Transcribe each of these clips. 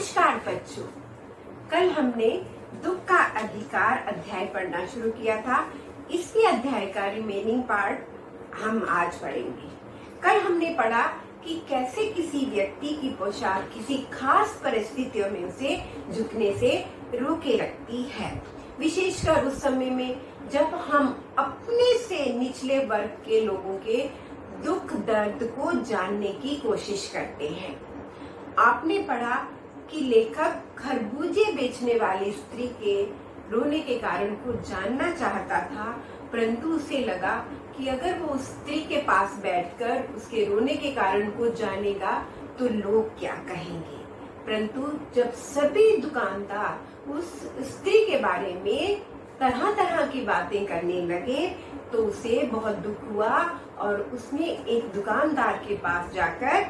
नमस्कार बच्चों, कल हमने दुख का अधिकार अध्याय पढ़ना शुरू किया था। इसी अध्याय का रिमेनिंग पार्ट हम आज पढ़ेंगे। कल हमने पढ़ा कि कैसे किसी व्यक्ति की पोशाक किसी खास परिस्थितियों में उसे झुकने से रोके रखती है, विशेषकर उस समय में जब हम अपने से निचले वर्ग के लोगों के दुख दर्द को जानने की कोशिश करते हैं। आपने पढ़ा कि लेखक खरबूजे बेचने वाली स्त्री के रोने के कारण को जानना चाहता था, परंतु उसे लगा कि अगर वो उस स्त्री के पास बैठकर उसके रोने के कारण को जानेगा तो लोग क्या कहेंगे। परंतु जब सभी दुकानदार उस स्त्री के बारे में तरह तरह की बातें करने लगे तो उसे बहुत दुख हुआ और उसने एक दुकानदार के पास जाकर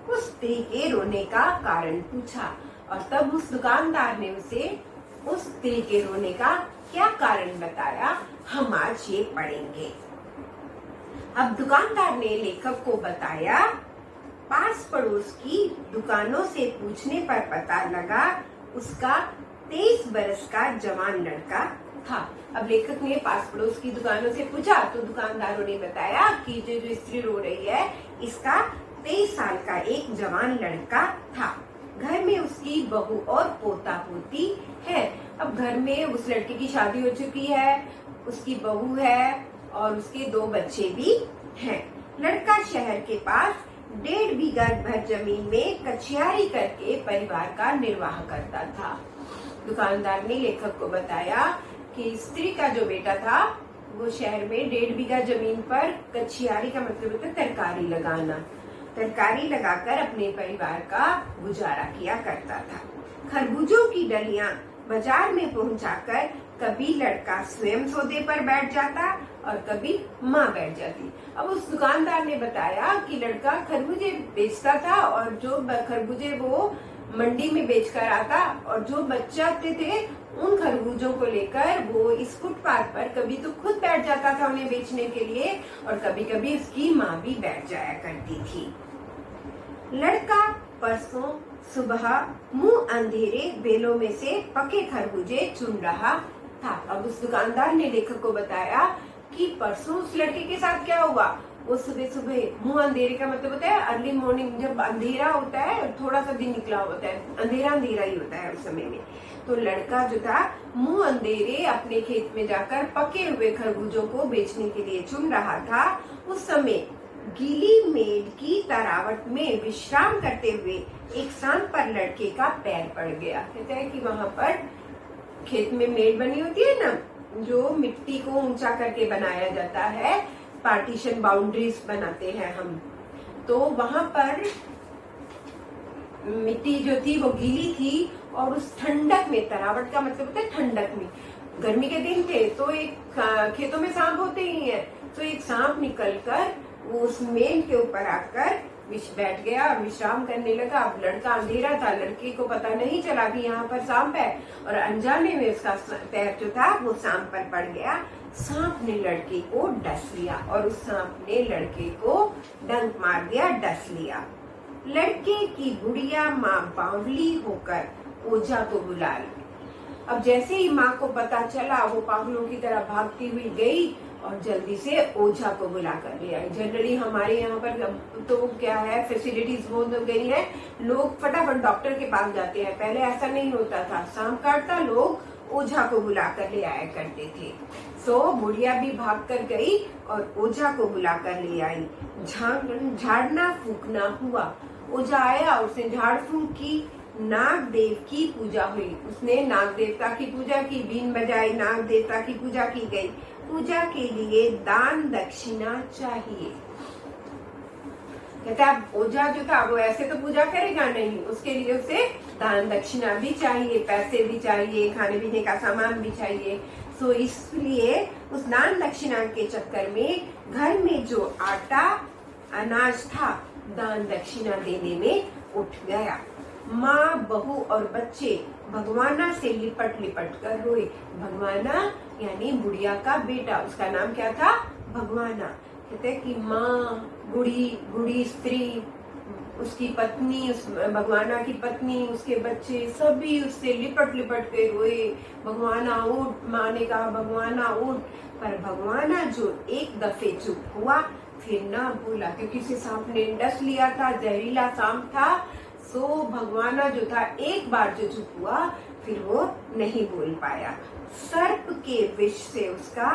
उस स्त्री के रोने का कारण पूछा और तब उस दुकानदार ने उसे उस स्त्री के रोने का क्या कारण बताया, हम आज ये पढ़ेंगे। अब दुकानदार ने लेखक को बताया, पास पड़ोस की दुकानों से पूछने पर पता लगा उसका 23 बरस का जवान लड़का था। अब लेखक ने पास पड़ोस की दुकानों से पूछा तो दुकानदारों ने बताया कि जो स्त्री रो रही है इसका 23 साल का एक जवान लड़का था। घर में उसकी बहू और पोता पोती है। अब घर में उस लड़के की शादी हो चुकी है, उसकी बहू है और उसके 2 बच्चे भी हैं। लड़का शहर के पास 1.5 बीघा भर जमीन में कचियारी करके परिवार का निर्वाह करता था। दुकानदार ने लेखक को बताया कि स्त्री का जो बेटा था वो शहर में 1.5 बीघा जमीन पर कचियारी का मतलब होता है तरकारी लगाना, तरकारी लगाकर अपने परिवार का गुजारा किया करता था। खरबूजों की डलियां बाजार में पहुंचाकर कभी लड़का स्वयं सौदे पर बैठ जाता और कभी माँ बैठ जाती। अब उस दुकानदार ने बताया कि लड़का खरबूजे बेचता था और जो खरबूजे वो मंडी में बेचकर आता और जो बच्चे थे उन खरबूजों को लेकर वो इस फुटपाथ पर कभी तो खुद बैठ जाता था उन्हें बेचने के लिए और कभी कभी उसकी माँ भी बैठ जाया करती थी। लड़का परसों सुबह मुंह अंधेरे बेलों में से पके खरबूजे चुन रहा था। अब उस दुकानदार ने लेखक को बताया कि परसों उस लड़के के साथ क्या हुआ। वो सुबह सुबह मुंह अंधेरे का मतलब होता है अर्ली मॉर्निंग, जब अंधेरा होता है थोड़ा सा दिन निकला होता है, अंधेरा अंधेरा ही होता है उस समय में। तो लड़का जो था मुंह अंधेरे अपने खेत में जाकर पके हुए खरबूजों को बेचने के लिए चुन रहा था। उस समय गीली मेड की तरावट में विश्राम करते हुए एक सांप पर लड़के का पैर पड़ गया। कहते हैं कि वहां पर खेत में मेड बनी होती है ना, जो मिट्टी को ऊंचा करके बनाया जाता है, पार्टीशन बाउंड्रीज बनाते हैं हम, तो वहां पर मिट्टी जो थी वो गीली थी और उस ठंडक में, तरावट का मतलब होता है ठंडक में, गर्मी के दिन थे तो एक खेतों में सांप होते ही हैं, तो एक सांप निकलकर वो उस मेल के ऊपर आकर बैठ गया और विश्राम करने लगा। अब लड़का अंधेरा था, लड़के को पता नहीं चला कि यहाँ पर सांप है और अनजाने में उसका पैर जो था वो सांप पर पड़ गया। सांप ने लड़के को डस लिया और उस सांप ने लड़के को डंक मार दिया, डस लिया। लड़के की बुढ़िया माँ बावली होकर ओझा को बुला ली। अब जैसे ही माँ को पता चला वो पागलों की तरह भागती हुई गई और जल्दी से ओझा को बुला कर ले आई। जनरली हमारे यहाँ पर तो क्या है, फैसिलिटीज बहुत हो गई है, लोग फटाफट डॉक्टर के पास जाते हैं। पहले ऐसा नहीं होता था, सांप काटता लोग ओझा को बुला कर ले आया करते थे। सो बुढ़िया भी भाग कर गई और ओझा को बुला कर ले आई। झाड़ना फूकना हुआ, ओझा आया, उसने झाड़ फूक की, नाग देव की पूजा हुई। उसने नाग देवता की पूजा की, बीन बजाई, नाग देवता की पूजा की गई। पूजा के लिए दान दक्षिणा चाहिए। कहता है ओझा जो था वो ऐसे तो पूजा करेगा नहीं, उसके लिए उसे दान दक्षिणा भी चाहिए, पैसे भी चाहिए, खाने पीने का सामान भी चाहिए। सो इसलिए उस दान दक्षिणा के चक्कर में घर में जो आटा अनाज था दान दक्षिणा देने में उठ गया। माँ, बहू और बच्चे भगवाना से लिपट लिपट कर रोए। भगवाना यानी बुढ़िया का बेटा, उसका नाम क्या था? भगवाना। कहते कि माँ, बूढ़ी स्त्री उसकी पत्नी, उस भगवाना की पत्नी, उसके बच्चे सभी उससे लिपट लिपट के रोए, भगवाना उठ। माँ ने कहा भगवाना उठ, पर भगवाना जो एक दफे चुप हुआ, फिर ना बोला, क्योंकि उसे सांप ने डस लिया था, जहरीला सांप था। सो भगवाना जो था एक बार जो चुप हुआ, फिर वो नहीं बोल पाया। सर्प के विष से उसका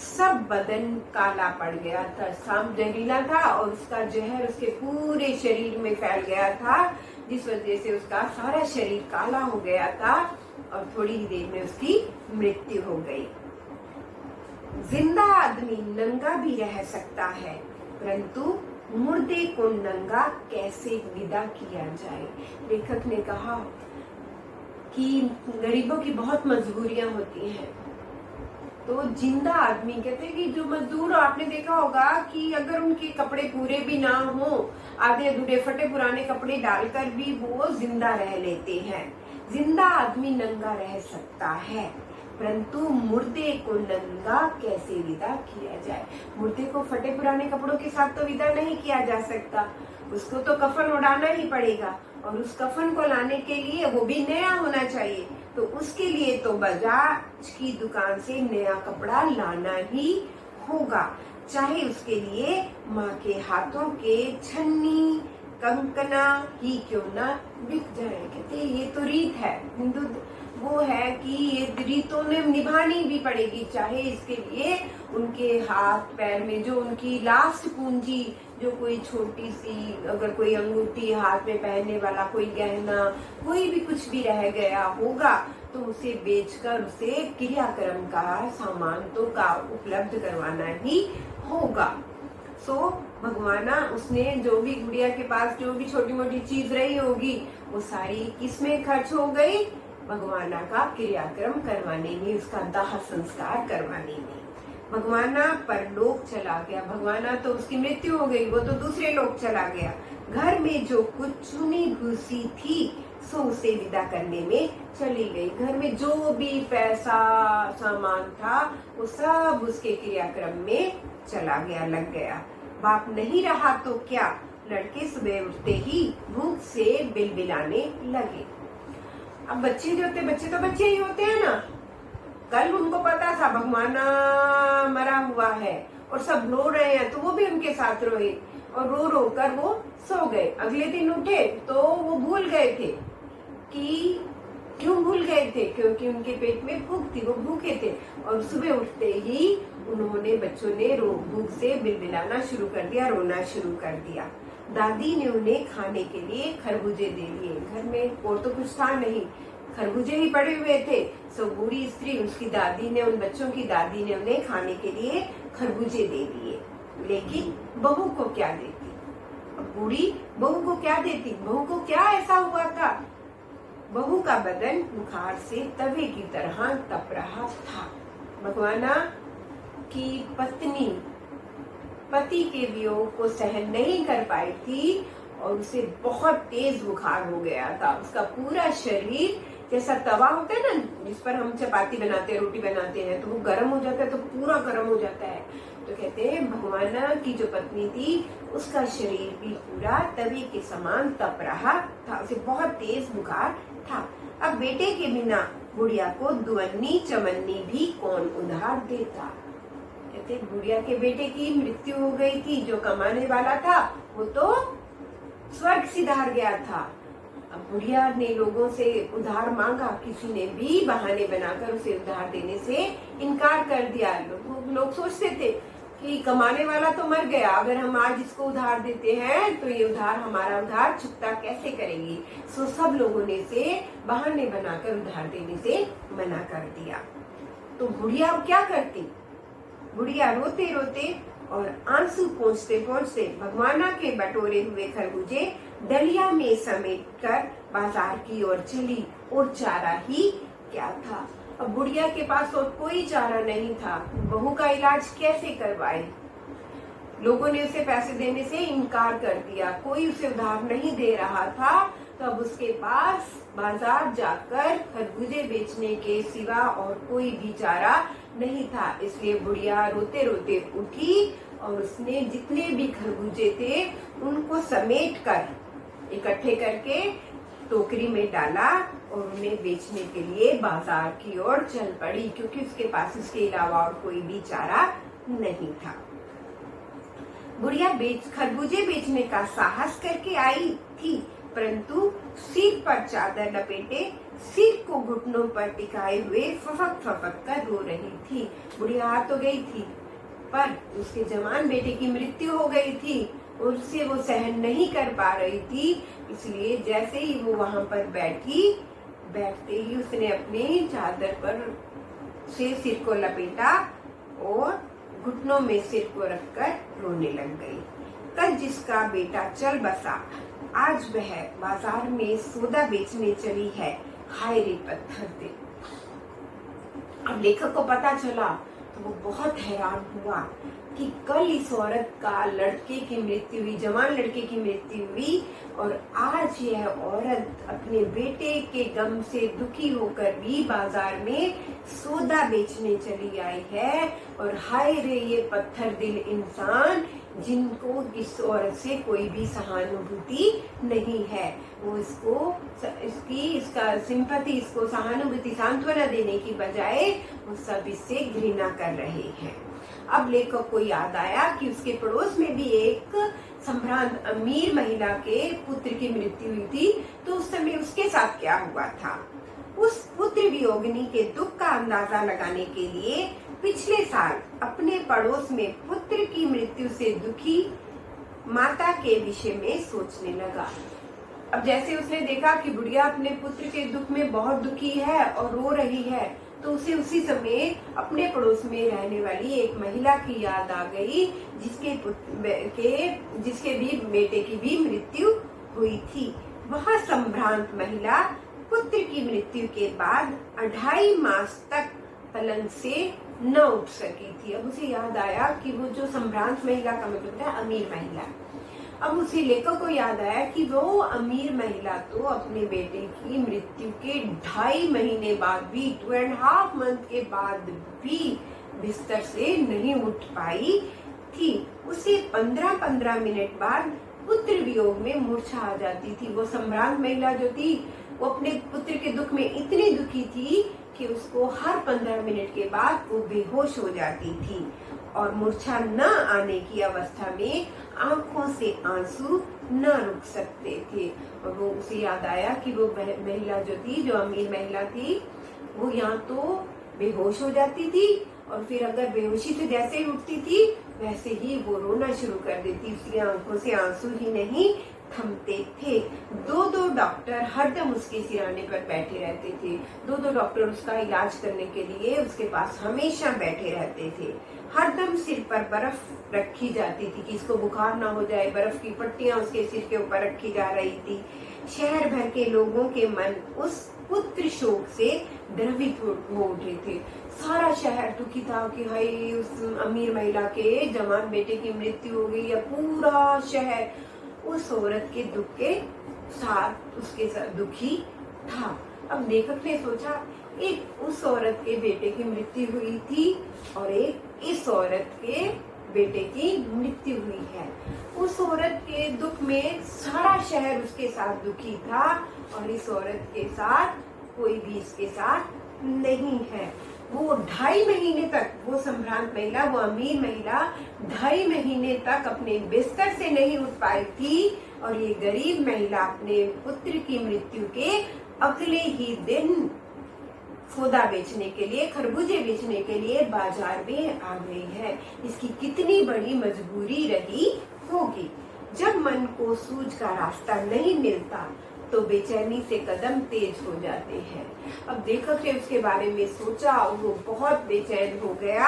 सब बदन काला पड़ गया था। सांप जहरीला था और उसका जहर उसके पूरे शरीर में फैल गया था, जिस वजह से उसका सारा शरीर काला हो गया था और थोड़ी ही देर में उसकी मृत्यु हो गई। जिंदा आदमी नंगा भी रह सकता है, परंतु मुर्दे को नंगा कैसे विदा किया जाए। लेखक ने कहा कि गरीबों की बहुत मजबूरियां होती हैं, तो जिंदा आदमी कहते हैं कि जो मजदूर, आपने देखा होगा कि अगर उनके कपड़े पूरे भी ना हो, आधे अधूरे फटे पुराने कपड़े डालकर भी वो जिंदा रह लेते हैं। जिंदा आदमी नंगा रह सकता है, परंतु मुर्दे को नंगा कैसे विदा किया जाए। मुर्दे को फटे पुराने कपड़ों के साथ तो विदा नहीं किया जा सकता, उसको तो कफन उड़ाना ही पड़ेगा, और उस कफन को लाने के लिए वो भी नया होना चाहिए। तो उसके लिए तो बजाज की दुकान से नया कपड़ा लाना ही होगा, चाहे उसके लिए माँ के हाथों के छन्नी कंकना ही क्यों ना बिक जाए। कहते ये तो रीत है, हिंदू वो है कि ये रीतों ने निभानी भी पड़ेगी, चाहे इसके लिए उनके हाथ पैर में जो उनकी लास्ट पूंजी, जो कोई छोटी सी, अगर कोई अंगूठी हाथ में पहनने वाला कोई गहना, कोई भी कुछ भी रह गया होगा, तो उसे बेचकर उसे क्रियाक्रम का सामान तो का उपलब्ध करवाना ही होगा। सो भगवाना उसने जो भी गुड़िया के पास जो भी छोटी मोटी चीज रही होगी, वो सारी किसमें खर्च हो गई? भगवाना का क्रियाक्रम करवाने में, उसका दाह संस्कार करवाने में। भगवाना परलोक चला गया, भगवाना तो उसकी मृत्यु हो गई, वो तो दूसरे लोक चला गया। घर में जो कुछ चुनी भूसी थी, सो उसे विदा करने में चली गई। घर में जो भी पैसा सामान था, वो सब उसके क्रियाक्रम में चला गया, लग गया। बाप नहीं रहा तो क्या, लड़के सुबह उठते ही भूख से बिलबिलाने लगे। अब बच्चे जो होते, बच्चे तो बच्चे ही होते हैं ना। कल उनको पता था भगवाना मरा हुआ है और सब रो रहे हैं, तो वो भी उनके साथ रोए और रो रो कर वो सो गए। अगले दिन उठे तो वो भूल गए थे कि क्यों भूल गए थे, क्योंकि उनके पेट में भूख थी, वो भूखे थे। और सुबह उठते ही उन्होंने, बच्चों ने भूख से बिलबिलाना शुरू कर दिया, रोना शुरू कर दिया। दादी ने उन्हें खाने के लिए खरबूजे दे दिए। घर में और तो कुछ था नहीं, खरबूजे ही पड़े हुए थे। सो बूढ़ी स्त्री, उसकी दादी ने, उन बच्चों की दादी ने उन्हें खाने के लिए खरबूजे दे दिए। लेकिन बहू को क्या देती? बूढ़ी बहू को क्या देती? बहू को क्या ऐसा हुआ था? बहू का बदन बुखार से तवे की तरह तप रहा था। भगवाना की पत्नी पति के वियोग को सहन नहीं कर पाई थी और उसे बहुत तेज बुखार हो गया था। उसका पूरा शरीर जैसा तवा होता है ना, जिस पर हम चपाती बनाते हैं, रोटी बनाते हैं, तो वो गर्म हो जाता है, तो पूरा गर्म हो जाता है। तो कहते हैं भगवाना की जो पत्नी थी, उसका शरीर भी पूरा तवे के समान तप रहा था, उसे बहुत तेज बुखार था। अब बेटे के बिना बुढ़िया को दुअन्नी चमन्नी भी कौन उधार देता। कहते बुढ़िया के बेटे की मृत्यु हो गई थी, जो कमाने वाला था वो तो स्वर्ग सिधार गया था। अब बुढ़िया ने लोगों से उधार मांगा, किसी ने भी बहाने बनाकर उसे उधार देने से इनकार कर दिया। लोग सोचते थे कि कमाने वाला तो मर गया, अगर हम आज इसको उधार देते हैं तो ये उधार, हमारा उधार चुकता कैसे करेंगी। सो सब लोगों ने से बहाने बनाकर उधार देने से मना कर दिया। तो बुढ़िया क्या करती? बुढ़िया रोते रोते और आंसू पोंछते पोंछते भगवाना के बटोरे हुए खरबूजे डलिया में समेटकर बाजार की ओर चली, और चारा ही क्या था। अब बुढ़िया के पास और कोई चारा नहीं था, बहू का इलाज कैसे करवाए। लोगों ने उसे पैसे देने से इनकार कर दिया, कोई उसे उधार नहीं दे रहा था। तो अब उसके पास बाजार जाकर खरबूजे बेचने के सिवा और कोई भी चारा नहीं था। इसलिए बुढ़िया रोते रोते उठी और उसने जितने भी खरबूजे थे उनको समेट कर इकट्ठे करके टोकरी में डाला और उन्हें बेचने के लिए बाजार की ओर चल पड़ी, क्योंकि उसके पास इसके अलावा और कोई भी चारा नहीं था। बुढ़िया खरबूजे बेचने का साहस करके आई थी, परंतु सिर पर चादर लपेटे, सिर को घुटनों पर टिकाए हुए फफक फफक कर रो रही थी। बुढ़िया आ तो गई थी, पर उसके जवान बेटे की मृत्यु हो गई थी और उसे वो सहन नहीं कर पा रही थी। इसलिए जैसे ही वो वहां पर बैठते ही उसने अपने चादर पर से सिर को लपेटा और घुटनों में सिर को रखकर रोने लग गई। कल जिसका बेटा चल बसा, आज वह बाजार में सौदा बेचने चली है। हाय रे पत्थर दे। अब लेखक को पता चला तो वो बहुत हैरान हुआ कि कल इस औरत का लड़के की मृत्यु हुई, जवान लड़के की मृत्यु हुई, और आज यह औरत अपने बेटे के गम से दुखी होकर भी बाजार में सौदा बेचने चली आई है। और हाय रे ये पत्थर दिल इंसान, जिनको इस औरत से कोई भी सहानुभूति नहीं है, वो इसका सिंपैथी, इसको सहानुभूति, सांत्वना देने की बजाय वो सब इससे घृणा कर रहे हैं। अब लेखक को याद आया कि उसके पड़ोस में भी एक संभ्रांत अमीर महिला के पुत्र की मृत्यु हुई थी, तो उस समय उसके साथ क्या हुआ था। उस पुत्र वियोगिनी के दुख का अंदाजा लगाने के लिए पिछले साल अपने पड़ोस में पुत्र की मृत्यु से दुखी माता के विषय में सोचने लगा। अब जैसे उसने देखा कि बुढ़िया अपने पुत्र के दुख में बहुत दुखी है और रो रही है, तो उसे उसी समय अपने पड़ोस में रहने वाली एक महिला की याद आ गई, जिसके भी बेटे की भी मृत्यु हुई थी। वह संभ्रांत महिला पुत्र की मृत्यु के बाद 2.5 मास तक पलंग से न उठ सकी थी। अब उसे याद आया कि वो जो संभ्रांत महिला का मतलब है अमीर महिला। अब उसे लेखक को याद आया कि वो अमीर महिला तो अपने बेटे की मृत्यु के 2.5 महीने बाद भी, 2.5 मंथ के बाद भी बिस्तर से नहीं उठ पाई थी। उसे 15-15 मिनट बाद पुत्र वियोग में मूर्छा आ जाती थी। वो संभ्रांत महिला जो थी, वो अपने पुत्र के दुख में इतनी दुखी थी कि उसको हर 15 मिनट के बाद वो बेहोश हो जाती थी, और मूर्छा न आने की अवस्था में आंखों से आंसू न रुक सकते थे। और वो उसे याद आया कि वो महिला जो थी, जो अमीर महिला थी, वो यहाँ तो बेहोश हो जाती थी, और फिर अगर बेहोशी से जैसे ही उठती थी वैसे ही वो रोना शुरू कर देती। उसकी आंखों से आंसू ही नहीं थमते थे। 2 डॉक्टर हरदम उसके सिराने पर बैठे रहते थे। 2 डॉक्टर उसका इलाज करने के लिए उसके पास हमेशा बैठे रहते थे। हरदम सिर पर बर्फ रखी जाती थी कि इसको बुखार ना हो जाए। बर्फ की पट्टियां उसके सिर के ऊपर रखी जा रही थी। शहर भर के लोगों के मन उस पुत्र शोक से द्रवित हो उठे थे। सारा शहर दुखी था कि हाय उस अमीर महिला के जवान बेटे की मृत्यु हो गई है। पूरा शहर उस औरत के दुख के साथ उसके साथ दुखी था। अब लेखक ने सोचा, एक उस औरत के बेटे की मृत्यु हुई थी और एक इस औरत के बेटे की मृत्यु हुई है। उस औरत के दुख में सारा शहर उसके साथ दुखी था, और इस औरत के साथ कोई भी इसके साथ नहीं है। वो 2.5 महीने तक, वो संभ्रांत महिला, वो अमीर महिला 2.5 महीने तक अपने बिस्तर से नहीं उठ पाई थी, और ये गरीब महिला अपने पुत्र की मृत्यु के अगले ही दिन सौदा बेचने के लिए, खरबूजे बेचने के लिए बाजार में आ गई है। इसकी कितनी बड़ी मजबूरी रही होगी। जब मन को सूझ का रास्ता नहीं मिलता तो बेचैनी से कदम तेज हो जाते हैं। अब लेखक ने उसके बारे में सोचा और वो बहुत बेचैन हो गया,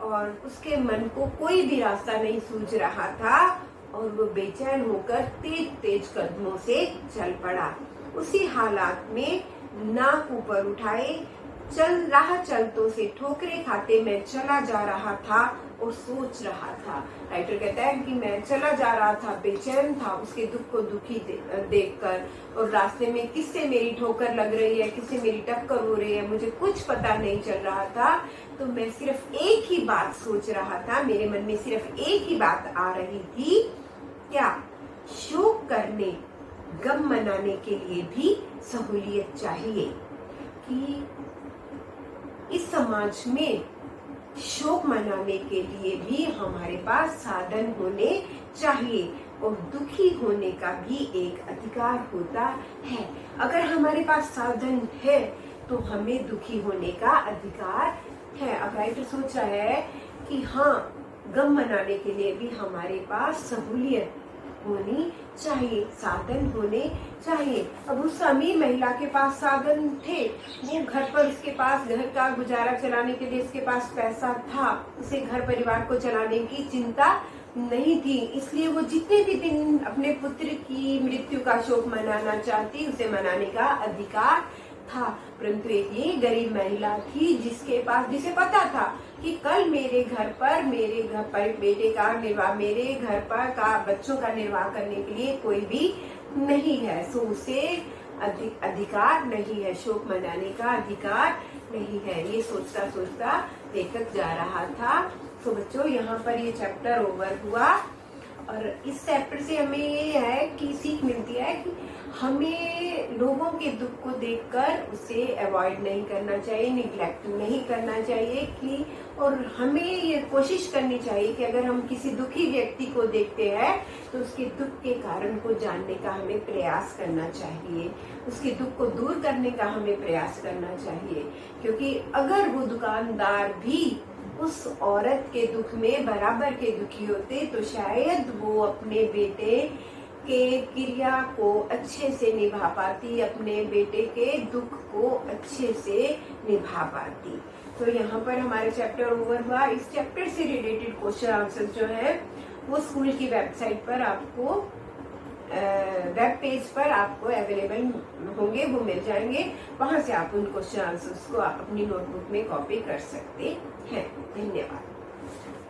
और उसके मन को कोई भी रास्ता नहीं सूझ रहा था, और वो बेचैन होकर तेज कदमों से चल पड़ा। उसी हालात में नाक ऊपर उठाए चलतों से ठोकरे खाते मैं चला जा रहा था और सोच रहा था। राइटर कहता है कि मैं चला जा रहा था, बेचैन था उसके दुख को दुखी देखकर, और रास्ते में किससे मेरी ठोकर लग रही है, किससे मेरी टक्कर हो रही है, मुझे कुछ पता नहीं चल रहा था। तो मैं सिर्फ एक ही बात सोच रहा था, मेरे मन में सिर्फ एक ही बात आ रही थी, क्या शोक करने गम मनाने के लिए भी सहूलियत चाहिए कि इस समाज में शोक मनाने के लिए भी हमारे पास साधन होने चाहिए और दुखी होने का भी एक अधिकार होता है। अगर हमारे पास साधन है तो हमें दुखी होने का अधिकार है। अब राइटर सोच रहा है कि हाँ, गम मनाने के लिए भी हमारे पास सहूलियत होनी चाहिए, साधन होने चाहिए। अब उस अमीर महिला के पास साधन थे, वो घर पर, उसके पास घर का गुजारा चलाने के लिए उसके पास पैसा था, उसे घर परिवार को चलाने की चिंता नहीं थी, इसलिए वो जितने भी दिन अपने पुत्र की मृत्यु का शोक मनाना चाहती, उसे मनाने का अधिकार था। परंतु एक ये गरीब महिला थी जिसे पता था कि कल मेरे घर पर बेटे का निर्वाह, मेरे घर पर का बच्चों का निर्वाह करने के लिए कोई भी नहीं है, सो उसे अधिकार नहीं है, शोक मनाने का अधिकार नहीं है। ये सोचता सोचता लेखक जा रहा था। तो बच्चों, यहाँ पर ये चैप्टर ओवर हुआ और इस चैप्टर से हमें ये है कि सीख मिलती है कि हमें लोगों के दुख को देखकर उसे अवॉइड नहीं करना चाहिए, निग्लेक्ट नहीं करना चाहिए कि, और हमें ये कोशिश करनी चाहिए कि अगर हम किसी दुखी व्यक्ति को देखते हैं तो उसके दुख के कारण को जानने का हमें प्रयास करना चाहिए, उसके दुख को दूर करने का हमें प्रयास करना चाहिए। क्योंकि अगर वो दुकानदार भी उस औरत के दुख में बराबर के दुखी होते तो शायद वो अपने बेटे के क्रिया को अच्छे से निभा पाती, अपने बेटे के दुख को अच्छे से निभा पाती। तो यहाँ पर हमारे चैप्टर ओवर हुआ। इस चैप्टर से रिलेटेड क्वेश्चन आंसर जो है वो स्कूल की वेबसाइट पर आपको, वेब पेज पर आपको अवेलेबल होंगे, वो मिल जाएंगे, वहां से आप उन क्वेश्चन आंसर्स को आप अपनी नोटबुक में कॉपी कर सकते हैं। धन्यवाद।